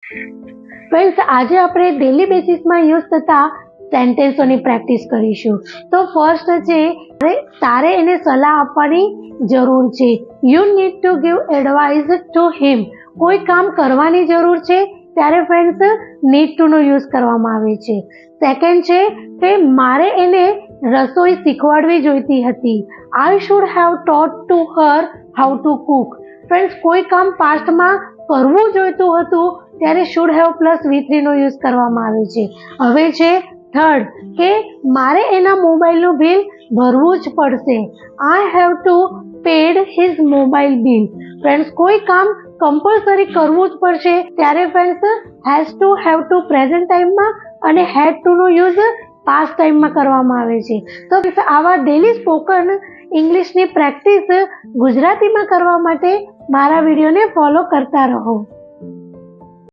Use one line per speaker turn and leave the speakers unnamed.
Friends, આજે આપણે daily બેસિસમાં use થતા સેન્ટેન્સોની પ્રેક્ટિસ કરીશું. તો ફર્સ્ટ છે, તારે એને સલાહ આપવાની જરૂર છે. You need to give advice to him. કોઈ કામ કરવાની જરૂર છે ત્યારે ફ્રેન્ડ્સ નીડ ટુ નો યુઝ કરવામાં આવે છે. સેકન્ડ છે કે મારે એને રસોઈ શીખવાડવી જોઈતી હતી. I should have taught to her how to cook. Friends, કોઈ કામ પાસ્ટમાં કરવું જોઈતું હતું ત્યારે શુડ હેવ પ્લસ V3 નો યુઝ કરવામાં આવે છે. હવે છે થર્ડ કે મારે એના મોબાઈલનું બિલ ભરવું જ પડશે. I have to paid his mobile bill. Friends, કોઈ કામ કમ્પલસરી કરવું જ પડશે ત્યારે friends has to have to present ટાઈમમાં અને હેડ ટુ નો યુઝ પાસ્ટ ટાઈમમાં કરવામાં આવે છે. તો આવા ડેલી સ્પોકન ઇંગ્લિશની પ્રેક્ટિસ ગુજરાતીમાં કરવા માટે મારા વિડીયોને ફોલો કરતા રહો.